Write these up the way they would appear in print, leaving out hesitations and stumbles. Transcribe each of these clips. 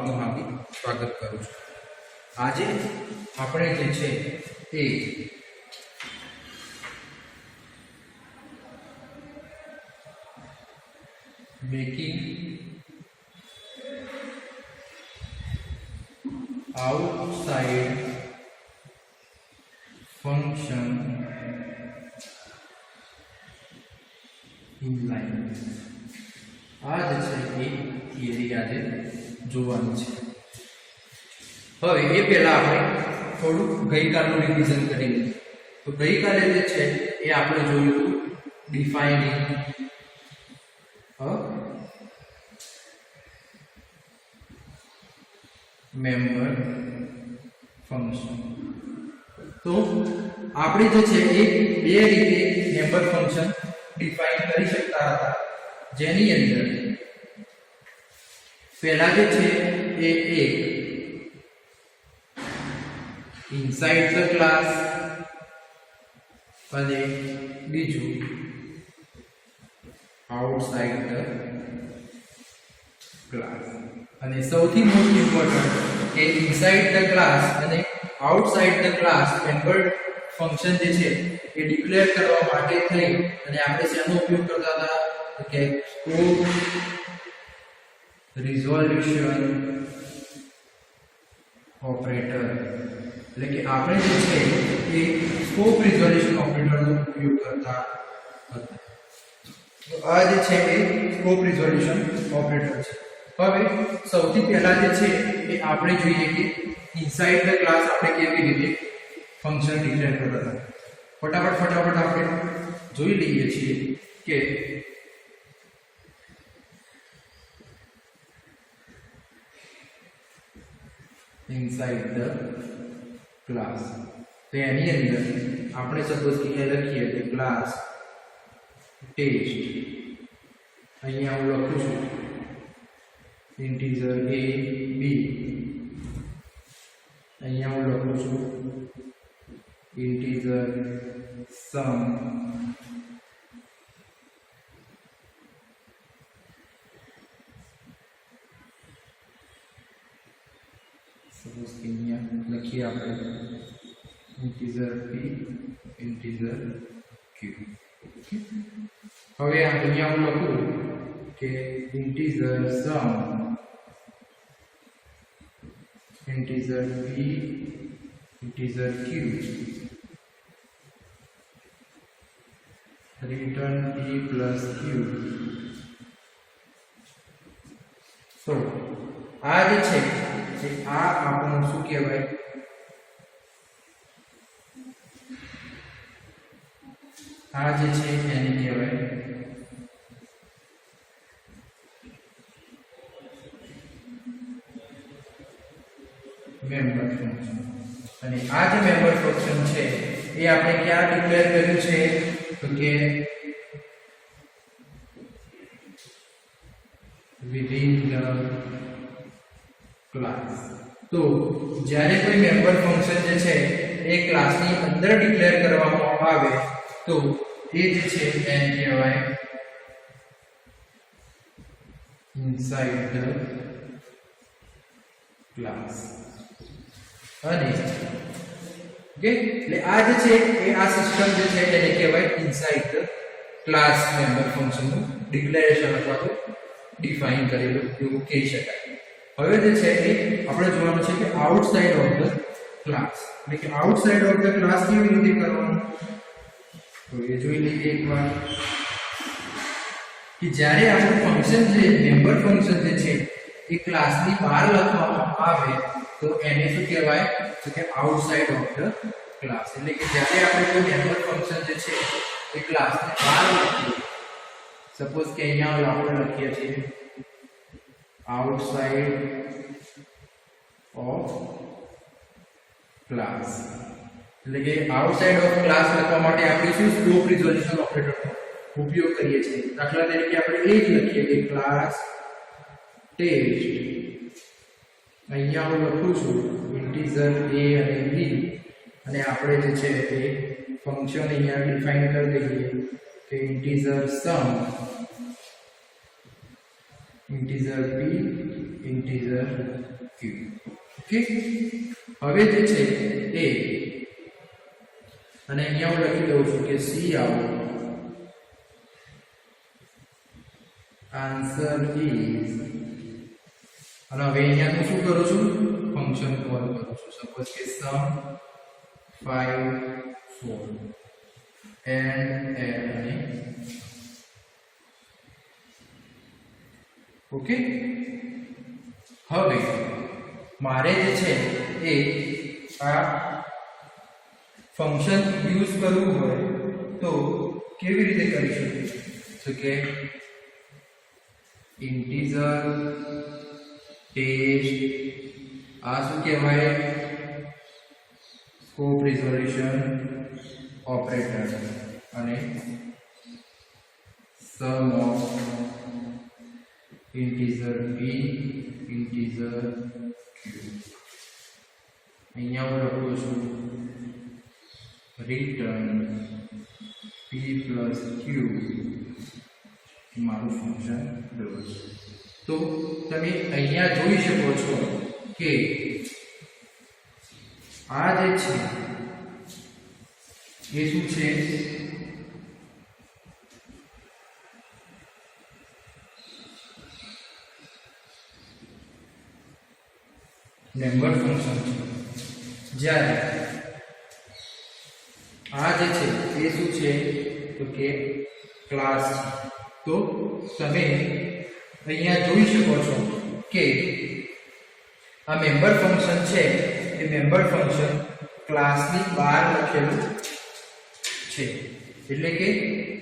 આપનું હાર્દિક સ્વાગત કરું છું। આજે આપણે જે છે એ મેકિંગ outside function inline આ જે છે એ થિયરી આજે જોવાની છે। હવે એ પહેલા આપણે થોડું ગઈકાલનું રિવિઝન કરી લઈએ। તો ગઈકાલે જે છે એ આપણે જોયું હતું ડિફાઇનિંગ અ મેમ્બર ફંક્શન। તો આપણે જે છે એ બે રીતે મેમ્બર ફંક્શન ડિફાઇન કરી શકતા હતા, જેની અંદર પહેલા જે છે એ એક ઇનસાઇડ ધ ક્લાસ અને બીજું આઉટસાઇડ ધ ક્લાસ। અને સૌથી મોસ્ટ ઇમ્પોર્ટન્ટ કે ઇનસાઇડ ધ ક્લાસ અને outside the class member function જે છે એ ડિક્લેર કરવા માટે થઈ અને આપણે શેનો ઉપયોગ કરતા હતા કે સ્કોપ રિઝોલ્યુશન ઓપરેટર, એટલે કે આપણે જે છે એ સ્કોપ રિઝોલ્યુશન ઓપરેટરનો ઉપયોગ કરતા હતા। તો આ જે છે એ સ્કોપ રિઝોલ્યુશન ઓપરેટર છે। હવે સૌથી પહેલા જે છે એ આપણે જોઈએ કે ઇનસાઇડ ધ ક્લાસ આપણે કેવી રીતે ફંક્શન ડિક્લેર કરતા હતા। ફટાફટ આપણે જોઈ લઈએ છીએ કે ઇનસાઇડ ધ ક્લાસ તો એની અંદર આપણે સપોઝ કે લખીએ કે ક્લાસ ટેસ્ટ, અહીંયા હું લખું છું ઇન્ટીજર a b, અહીંયા હું લખું છું ઇન્ટીજર સમ, સપોઝ કે અહીંયા લખીએ આપણે ઇન્ટીજર p ઇન્ટીજર q। હવે અહીંયા હું લખું કે integer sum integer p integer q return p plus q। તો આ જે છે આ આપણું શું કહેવાય, આ જે છે એને કહેવાય મેમ્બર ફંક્શન। અને આ જે મેમ્બર ફંક્શન છે એ આપણે ક્યાં ડિક્લેર કર્યું છે તો કે within the ક્લાસ। તો જ્યારે કોઈ મેમ્બર ફંક્શન જે છે એ ક્લાસની અંદર ડિક્લેર કરવામાં આવે તો એ જે છે એને કહેવાય ઇનસાઇડ ધ ક્લાસ। અને ઓકે, એટલે આ જે છે એ આ સિસ્ટમ જે છે એને કહેવાય ઇનસાઇડ ધ ક્લાસ મેમ્બર ફંક્શનનું ડિક્લેરેશન અથવા તો ડિફાઇન કરેલું એવું કહી શકાય। હવે જે છે એ આપણે જોવાનું છે કે આઉટસાઇડ ઓફ ધ ક્લાસ, એટલે કે આઉટસાઇડ ઓફ ધ ક્લાસ કેવી રીતે કરવાનું તો એ જોઈ લઈએ એકવાર કે જ્યારે આપણું ફંક્શન જે મેમ્બર ફંક્શન જે છે એ ક્લાસની બહાર લખવામાં આવે તો એને શું કહેવાય તો કે આઉટસાઇડ ઓફ ધ ક્લાસ। એટલે કે જ્યારે આપણે કોઈ મેમ્બર ફંક્શન જે છે એ ક્લાસની બહાર લખીએ, સપોઝ કે અહીંયા આપણે લખીએ છીએ outside of class, એટલે કે આઉટસાઇડ ઓફ ક્લાસ લખવા માટે આપણે શું સ્કોપ રિઝોલ્યુશન ઓપરેટરનો ઉપયોગ કરીએ છીએ। દાખલા તરીકે આપણે એ જ લખીએ કે ક્લાસ ટેસ્ટ, અહીંયા હું લખું છું ઇન્ટીજર a અને b, અને આપણે જે છે એ ફંક્શન અહીંયા ડિફાઇન કરી દઈએ કે integer sum integer p integer q. Okay, હવે જે છે એ અને અહીંયા હું લખી દઉં છું કે c આઉટ આન્સર ઇઝ, અને હવે અહીંયા હું શું કરું છું, ફંક્શન કોલ કરું છું. સપોઝ કે sum 5 4 and અને ઓકે. હવે મારે જે છે એ આ ફંક્શન યુઝ કરવું હોય તો કેવી રીતે કરી શકીએ? તો કે ઇન્ટીજર ટેસ્ટ, આ શું કહેવાય, સ્કોપ રિઝોલ્યુશન ઓપરેટર, અને sum of integer p integer q. અહીંયા હું લખું છું રિટર્ન p plus q મારું ફંક્શન ડોઝ. તો તમે અહીંયા જોઈ શકો છો કે આ જે છે એ શું છે, મેમ્બર ફંક્શન છે. જ્યારે આ જે છે એ શું છે તો કે ક્લાસ છે. તો તમે અહીંયા જોઈ શકો છો કે આ મેમ્બર ફંક્શન છે એ મેમ્બર ફંક્શન ક્લાસની બહાર લખેલું છે. એટલે કે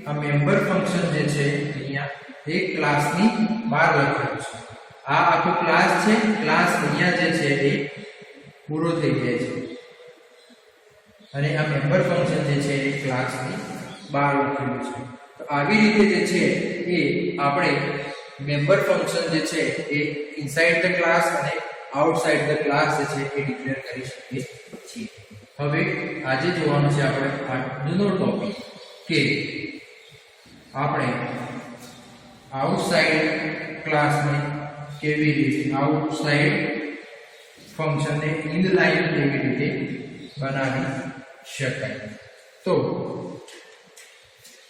આ મેમ્બર ફંક્શન જે છે અહીંયા એ ક્લાસની બહાર લખેલું છે. આ આખો ક્લાસ છે, ક્લાસ અહીંયા જે છે એ પૂરો થઈ જાય છે, અને આ મેમ્બર ફંક્શન જે છે એ ક્લાસની બહાર લખેલું છે. તો આવી રીતે જે છે એ આપણે મેમ્બર ફંક્શન જે છે એ ઇનસાઇડ ધ ક્લાસ અને આઉટસાઇડ ધ ક્લાસ જે છે એ ડિક્લેર કરી શકીએ છીએ. હવે આજે જોવાનું છે આપણે આજનો ટોપિક કે આપણે આઉટસાઇડ ક્લાસને કેવી રીતે, આઉટસાઇડ ફંક્શનને ઇનલાઇન કેવી રીતે બનાવી શકાય. તો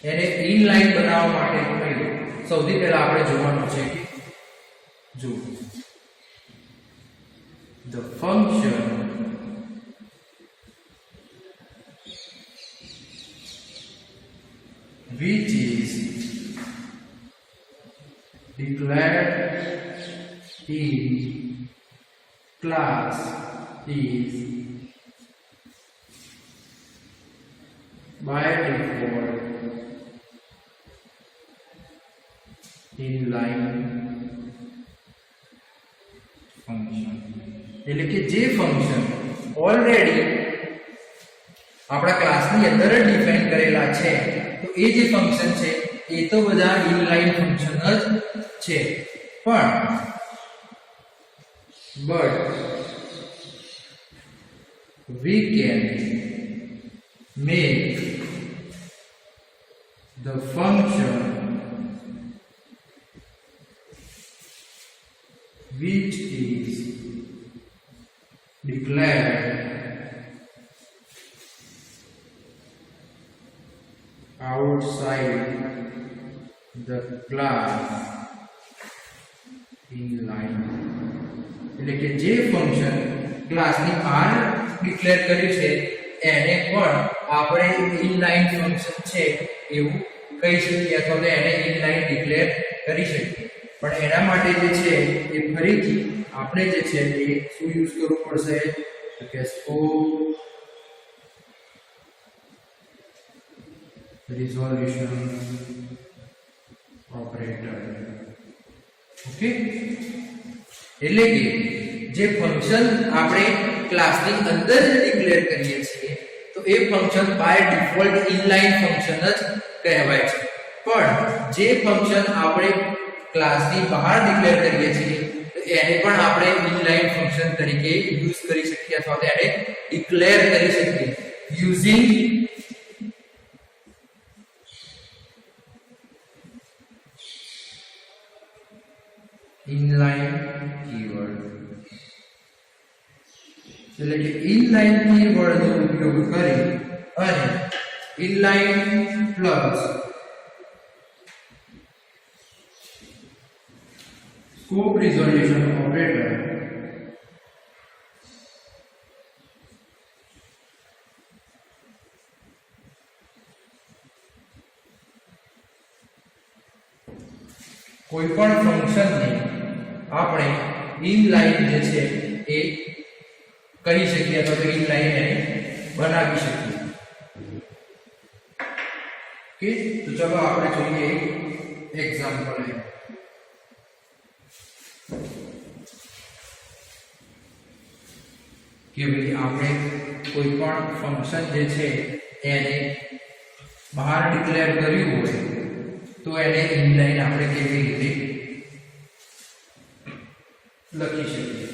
એને ઇનલાઇન બનાવવા માટે સૌથી પહેલા આપણે જોવાનું છે કે જો the function which is declared in class is by default inline function. એટલે કે જે ફંક્શન ઓલરેડી આપણા ક્લાસની અંદર જ ડિફાઇન કરેલા છે, તો એ જે ફંક્શન છે એ તો બધા ઇનલાઇન ફંક્શન જ છે. પણ but we can make the function which is declared outside the class inline. એટલે કે જે ફંક્શન ક્લાસની બહાર ડિક્લેર કર્યું છે એને પણ આપણે ઇનલાઇન ફંક્શન છે એવું કહી શકીએ, અથવા તો એને ઇનલાઇન ડિક્લેર કરી શકીએ. પણ એના માટે જે છે એ ફરીથી આપણે જે છે એ શું યુઝ કરવું પડશે તો કે સ્કોપ રિઝોલ્યુશન ઓપરેટર. ઓકે, એટલે કે જે ફંક્શન આપણે ક્લાસની અંદર જ ડિક્લેર કરીએ છીએ તો એ function by default inline function જ કહેવાય છે. પણ જે ફંક્શન આપણે ક્લાસની બહાર ડિક્લેર કરીએ છીએ તો એને પણ આપણે ઇનલાઇન ફંક્શન તરીકે યુઝ કરી શકીએ, અથવા તો એને ડિક્લેર કરી શકીએ યુઝિંગ inline keyword. એટલે કે ઇનલાઇન કીવર્ડ નો ઉપયોગ કરી અને inline plus scope resolution operator કોઈપણ ફંક્શનને આપણે ઇનલાઇન જે છે એ કરી શકીએ અથવા તો ઇનલાઇન એને બનાવી શકીએ. ઓકે, તો ચલો આપણે જોઈએ એક એક્ઝામ્પલ કે ભાઈ આપણે કોઈ પણ ફંક્શન જે છે એને બહાર ડિક્લેર કર્યું હોય તો એને ઇનલાઇન આપણે કેવી રીતે લખી શકીએ.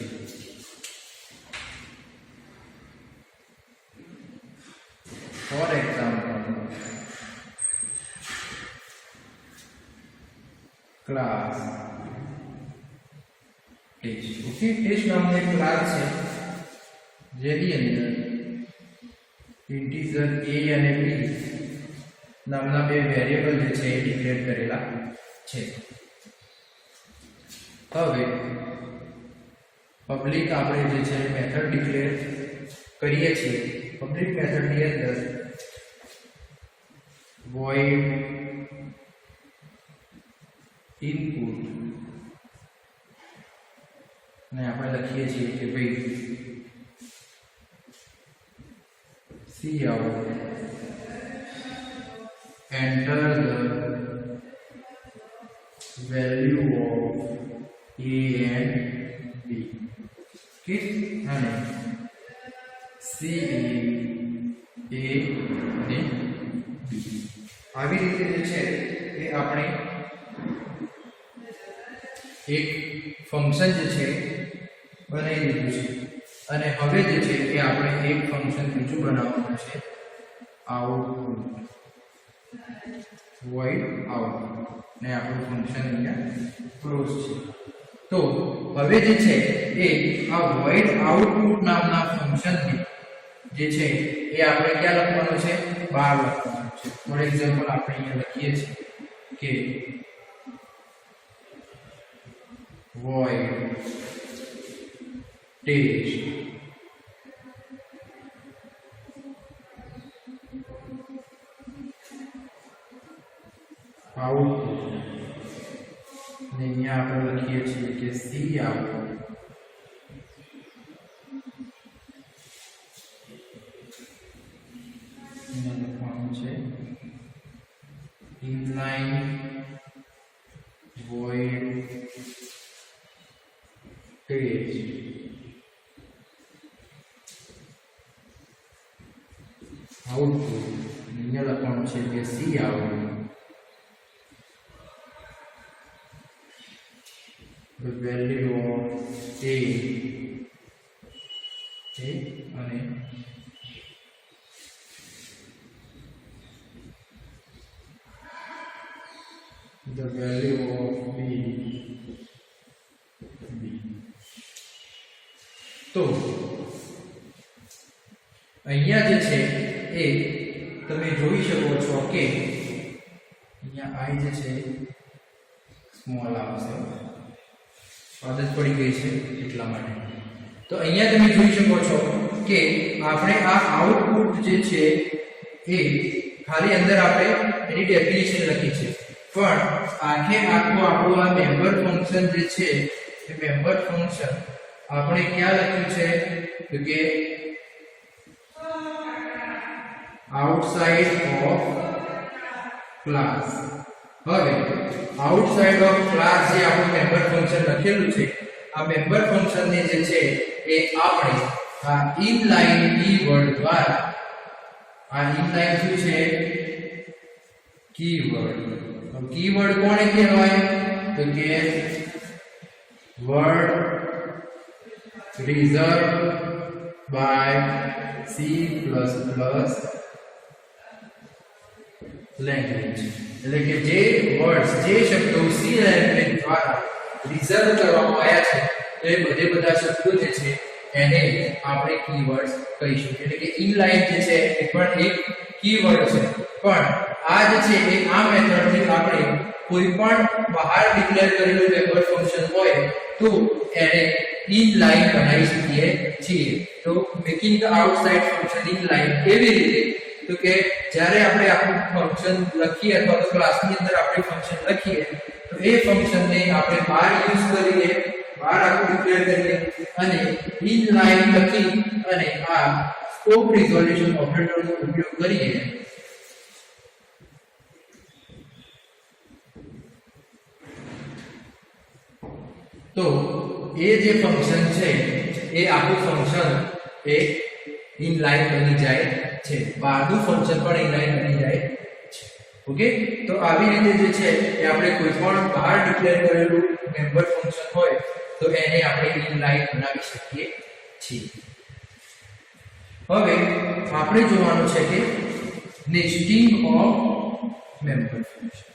For example class test. Okay, test નામનો એક ક્લાસ છે જેની અંદર ઇન્ટીજર a અને b નામના બે વેરિયેબલ જે છે એ ડિક્લેર કરેલા છે. હવે પબ્લિક આપણે જે છે મેથડ ડિક્લેર કરીએ છીએ. પબ્લિક મેથડની અંદર void input ને આપણે લખીએ છીએ કે ભાઈ cout enter the value of a and b. Okay, અને c a અને b આવી રીતે જે છે એ આપણે એક ફંક્શન જે છે બનાવી દીધું છે અને હવે જે છે એ આપણે એક ફંક્શન બીજું બનાવવાનું છે આઉટપુટ void out ને આપણું ફંક્શન અહીંયા ક્લોઝ છે. તો હવે જે છે એ આ void output નામના ફંક્શનને જે છે એ આપણે ક્યાં લખવાનું છે? બહાર લખવાનું છે. ફોર એક્ઝામ્પલ આપણે અહીંયા લખીએ છીએ કે void test output ને અહીંયા આપણે લખીએ છીએ કે cout લખવાનું છે inline void test output અહીંયા લખવાનું છે કે cout the value of a અને the value of b. તો અહીંયા જે છે એ તમે જોઈ શકો છો કે અહીંયા i જે છે સ્મોલ આવશે. આદત પડી ગઈ છે એટલા માટે. તો અહીંયા તમે જોઈ શકો છો કે આપણે આ આઉટપુટ જે છે એ ખાલી અંદર આપણે એની ડેફિનેશન લખી છે, પણ આખે આખું આપણું આ મેમ્બર ફંક્શન જે છે એ મેમ્બર ફંક્શન આપણે ક્યાં લખ્યું છે તો કે આઉટસાઇડ ઓફ ક્લાસ. હવે આઉટસાઇડ ઓફ ક્લાસ જે આપણું મેમ્બર ફંક્શન લખેલું છે આ મેમ્બર ફંક્શન ને જે છે એ આપણે આ ઇનલાઇન કીવર્ડ દ્વારા આ ઇનલાઇન શું છે કીવર્ડ. કીવર્ડ કોને કહેવાય તો કે word reserve by C++ language. એટલે કે જે વર્ડ્સ જે શબ્દો C લેંગ્વેજ દ્વારા રિઝર્વ કરવામાં આવ્યા છે તો એ બધા શબ્દો જે છે એને આપણે કીવર્ડ્સ કહીશું. એટલે કે ઇનલાઇન જે છે એ પણ એક કીવર્ડ છે. પણ આ જે છે એ આ મેથડથી આપણે કોઈ પણ બહાર ડિક્લેર કરેલું મેમ્બર ફંક્શન હોય તો એને ઇનલાઇન બનાવી શકીએ છીએ. તો making the outside function inline કેવી રીતે? તો કે જ્યારે આપણે આપણું ફંક્શન લખીએ અથવા તો ક્લાસની અંદર આપણે ફંક્શન લખીએ તો એ ફંક્શનને આપણે બહાર યુઝ કરીએ, બહાર આખું ડિક્લેર કરીએ અને ઇનલાઇન લખી અને આ સ્કોપ રિઝોલ્યુશન ઓપરેટરનો ઉપયોગ કરીએ તો એ જે ફંક્શન છે એ આખું ફંક્શન એ ઇનલાઇન બની જાય છે. બહારનું ફંક્શન પણ ઇનલાઇન બની જાય છે. ઓકે, તો આવી રીતે જે છે એ આપણે કોઈ પણ બહાર ડિક્લેર કરેલું મેમ્બર ફંક્શન હોય તો એને આપણે ઇનલાઇન બનાવી શકીએ છીએ. હવે આપણે જોવાનું છે કે nesting of member function.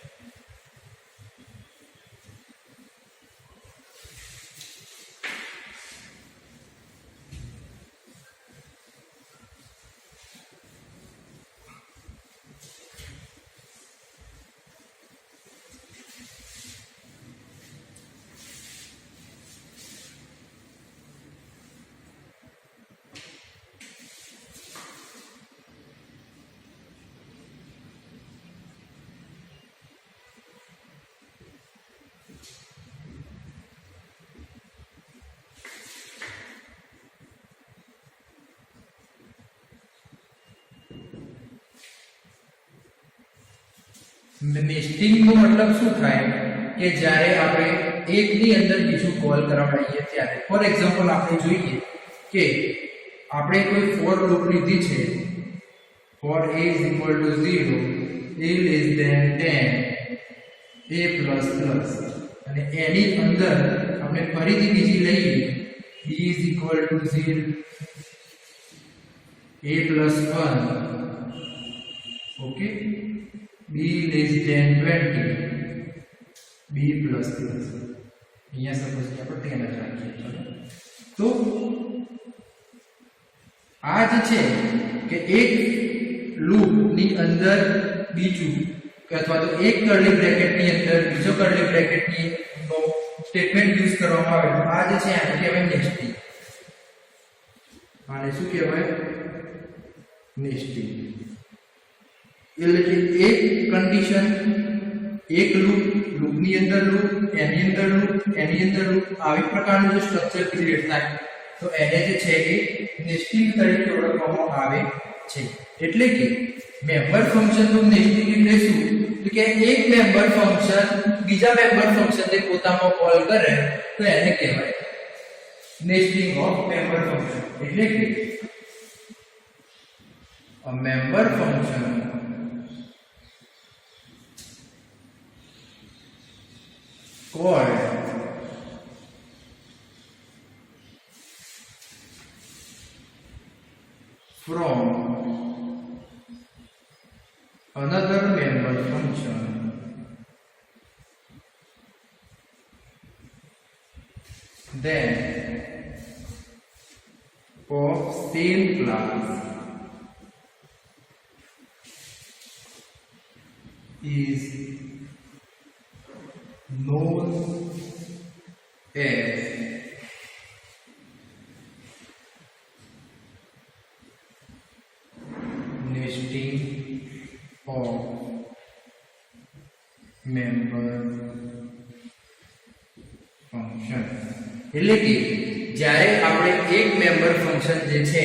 Nesting નો મતલબ શું થાય કે જ્યારે આપણે એકની અંદર બીજું કોલ કરાવડાવીએ ત્યારે ફોર એક્ઝામ્પલ આપણે જોઈએ કે આપણે કોઈ ફોર લૂપ લીધી છે for a is equal to 0 a less than 10 a plus plus અને એની અંદર આપણે ફરીથી બીજી લઈએ b is equal to 0 a plus 1 okay b less than 20 b plus plus અહીંયા સપોઝ કે આપણે 10 જ રાખીએ તો આ જે છે કે એક લૂપ ની અંદર બીજું અથવા તો એક કર્લી બ્રેકેટ ની અંદર બીજો કર્લી બ્રેકેટ ની નો સ્ટેટમેન્ટ યુઝ કરવામાં આવે તો આ જે છે આને કહેવાય નેસ્ટિંગ. આને શું કહેવાય? નેસ્ટિંગ. એટલે કે એક કન્ડિશન, એક લૂપ, લૂપની અંદર લૂપ, એની અંદર લૂપ, એની અંદર લૂપ, આવી પ્રકારનું જો સ્ટ્રક્ચર ક્રિએટ થાય તો એને જે છે એ નેસ્ટિંગ તરીકે ઓળખવામાં આવે છે. એટલે કે મેમ્બર ફંક્શનનું નેસ્ટિંગ એટલે શું? તો કે એક મેમ્બર ફંક્શન બીજા મેમ્બર ફંક્શનને પોતામાં કોલ કરે તો એને કહેવાય નેસ્ટિંગ ઓફ મેમ્બર ફંક્શન. એટલે કે a member function called from another member function then of same class is known as nesting of member function. એટલે કે જ્યારે આપણે એક મેમ્બર ફંક્શન જે છે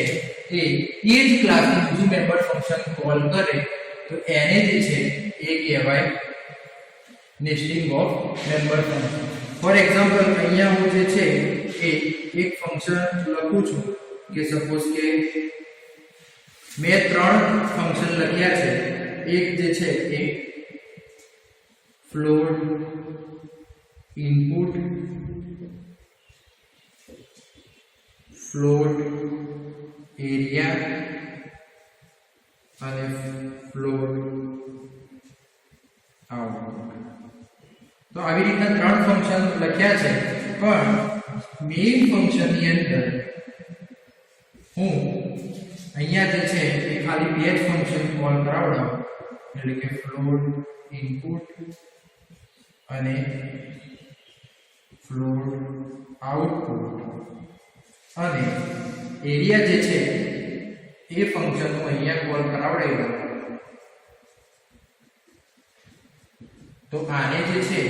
એ જ ક્લાસનું બીજું મેમ્બર ફંક્શન કોલ કરે તો એને જે છે એ કહેવાય nesting of member function. For example અહીંયા હું જે છે એ એક ફંક્શન લખું છું કે સપોઝ કે મેં ત્રણ ફંક્શન લખ્યા છે. એક જે છે એ float input, float area અને float output. તો આવી રીતના ત્રણ ફંક્શન લખ્યા છે પણ મેઇન ફંક્શન ની અંદર હું અહીંયા જે છે એ ખાલી બે જ ફંક્શન કોલ કરાવડાવું, એટલે કે ફ્લોટ ઇનપુટ અને ફ્લોટ આઉટપુટ, અને એરિયા જે છે એ ફંક્શન હું અહીંયા કોલ કરાવડાવી દઉં. તો આને જે છે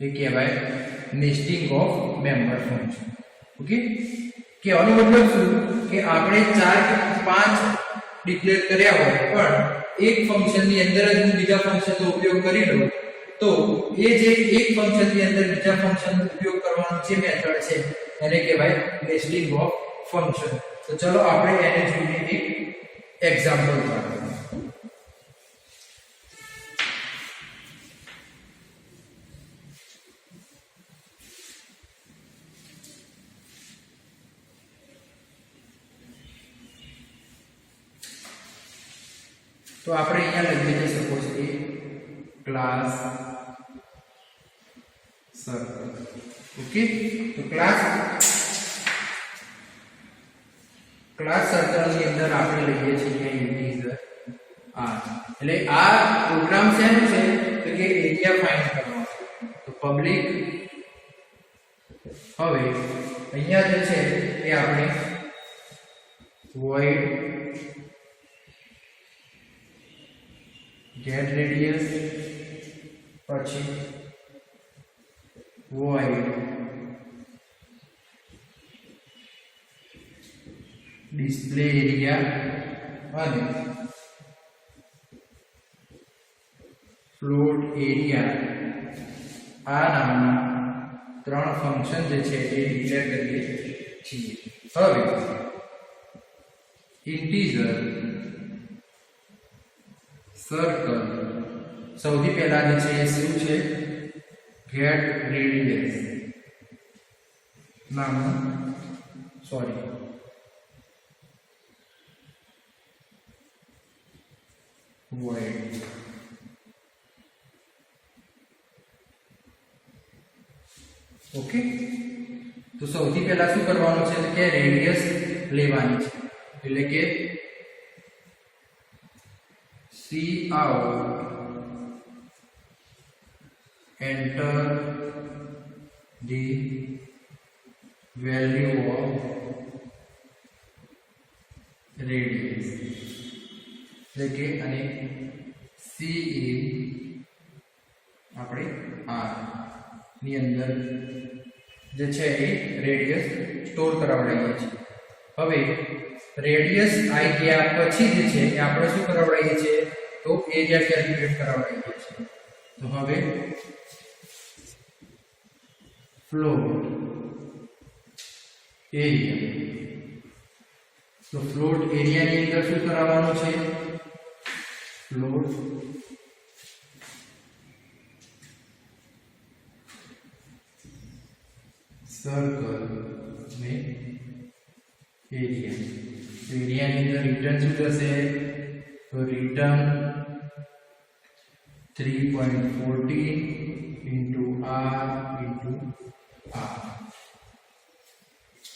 એ કહેવાય nesting of member function. Okay, કહેવાનો મતલબ શું કે આપણે 4 કે 5 ડિક્લેર કર્યા હોય પણ એક ફંક્શનની અંદર જ હું બીજા ફંક્શનનો ઉપયોગ કરી લઉં, તો એ જે એક ફંક્શનની અંદર બીજા ફંક્શનનો ઉપયોગ કરવાનો જે મેથડ છે એને કહેવાય નેસ્ટિંગ ઓફ ફંક્શન. તો ચલો આપણે એને જોઈએ એક એક્ઝામ્પલ દ્વારા. તો આપણે અહીંયા લઈએ છે સપોઝ એ ક્લાસ સર્કલ. ઓકે, તો ક્લાસ સર્કલ ની અંદર આપણે લઈએ છીએ ઇન્ટીજર r. એટલે આ પ્રોગ્રામ શેનું છે તો કે એરિયા ફાઇન્ડ કરવાનો છે. તો પબ્લિક, હવે અહીંયા જે છે એ આપણે void get radius, પછી void display area અને float area આ નામના 3 ફંક્શન જે છે એ ડિક્લેર કરીએ છીએ. હવે ઇન્ટીજર સર્કલ સૌથી પહેલા જે છે એ શું છે get radius નામનું void ઓકે. તો સૌથી પહેલા શું કરવાનું છે કે રેડિયસ લેવાની છે, એટલે કે cout enter the value of radius, એટલે કે અને c in આપણે r ની અંદર જે છે એ રેડિયસ સ્ટોર કરાવડાવીએ છીએ. હવે રેડિયસ આવી ગયા પછી જે છે એ આપણે શું કરાવડાવીએ છીએ તો એરિયા કેલ્ક્યુલેટ કરાવડાવીએ છીએ. તો હવે ફ્લોટ એરિયા, તો ફ્લોટ એરિયા ની અંદર શું કરાવવાનું છે ફ્લોટ સર્કલ ને એરિયા. એરિયા ની અંદર રિટર્ન શું થશે તો return 3.14 into r into r.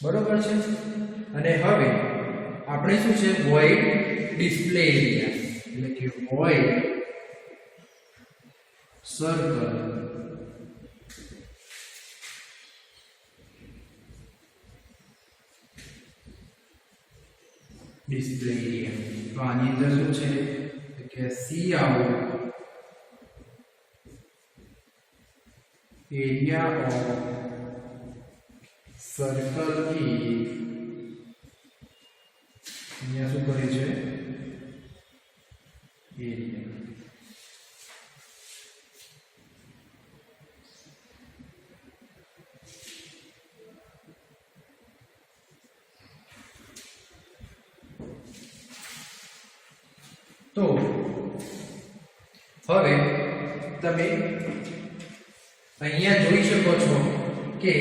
બરોબર છે. અને હવે આપણે શું છે void display area, એટલે કે void circle display area. તો આની અંદર શું છે કે cout area of circle is, અહીંયા શું કરે છે એરિયા. તો હવે તમે અહીંયા જોઈ શકો છો કે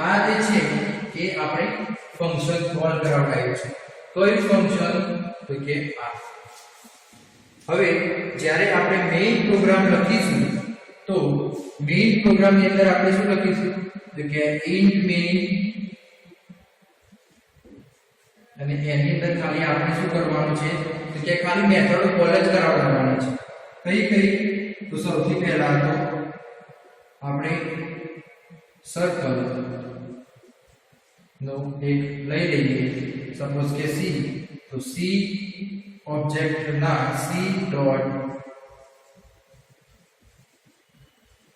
આ જે છે એ આપણે ફંક્શન કોલ કરાવડાયું છે. કયું ફંક્શન તો કે આ. હવે જ્યારે આપણે મેઇન પ્રોગ્રામ લખીશું તો મેઇન પ્રોગ્રામ ની અંદર આપણે શું લખીશું તો કે int main અને એની અંદર ખાલી આપણે શું કરવાનું છે તો કે ખાલી મેથડ કોલ જ કરાવવાની છે કઈ તો સૌથી પહેલા તો આપણે સર્કલ નો એક લઈ લઈએ સપોઝ કે C તો C ઓબ્જેક્ટ ના C ડોટ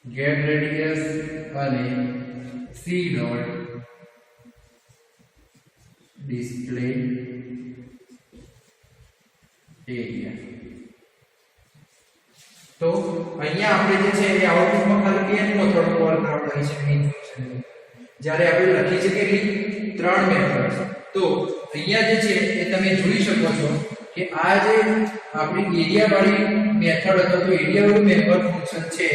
get radius અને C ડોટ display area તો અહીંયા આપણે જે છે એ આઉટપુટમાં ખાલી બે મેથડ કોલ કરવાની છે મેઈન ફંક્શન જ્યારે આપણે લખી છે કેટલી ત્રણ મેથડ તો અહીંયા જે છે એ તમે જોઈ શકો છો કે આ જે આપણી એરિયા વાળી મેથડ હતો તો એરિયા વાળું મેમ્બર ફંક્શન છે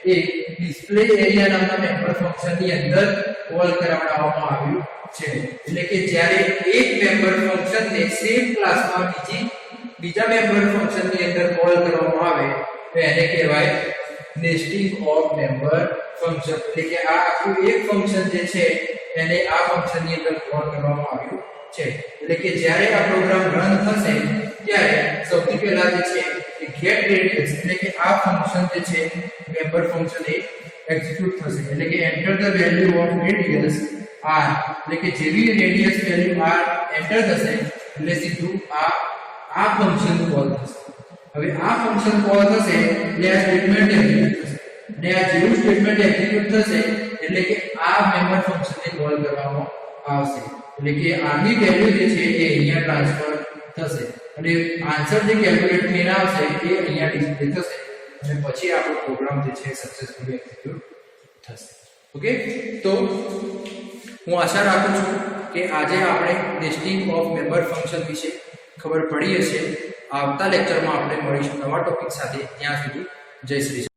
એ ડિસ્પ્લે એરિયા નામના મેમ્બર ફંક્શનની અંદર કોલ કરાવવામાં આવ્યું છે એટલે કે જ્યારે એક મેમ્બર ફંક્શનને સેમ ક્લાસમાં બીજા મેમ્બર ફંક્શનની અંદર કોલ કરવામાં આવે તો એને કહેવાય નેસ્ટિંગ ઓફ મેમ્બર ફંક્શન એટલે કે આ આખું એક ફંક્શન જે છે એને આ ફંક્શનની અંદર કોલ કરવામાં આવ્યું છે એટલે કે જ્યારે આ પ્રોગ્રામ રન થશે ત્યારે સૌથી પહેલા જે છે એ get radius એટલે કે આ ફંક્શન જે છે મેમ્બર ફંક્શન એ એક્ઝિક્યુટ થશે એટલે કે enter the value of radius r એટલે કે જેવી રેડિયસ વેલ્યુ r એન્ટર થશે એટલે સીધું આ ફંક્શન કોલ થશે હવે આ ફંક્શન કોલ થશે એટલે આ સ્ટેટમેન્ટ એક્ઝિક્યુટ થશે અને આ જેવું સ્ટેટમેન્ટ એક્ઝિક્યુટ થશે એટલે કે આ મેમ્બર ફંક્શનને કોલ કરવામાં આવશે એટલે કે આની વેલ્યુ જે છે એ અહીંયા ટ્રાન્સફર થશે અને આન્સર જે કેલ્ક્યુલેટ થઈને આવશે એ અહીંયા ડિસ્પ્લે થશે અને પછી આપણો પ્રોગ્રામ જે છે સક્સેસફુલી એક્ઝિક્યુટ થશે ઓકે તો હું આશા રાખું છું કે આજે આપણે નેસ્ટિંગ ઓફ મેમ્બર ફંક્શન વિશે ખબર પડી હશે આવતા લેક્ચરમાં આપણે મળીશું નવા ટોપિક સાથે ત્યાં સુધી જય શ્રી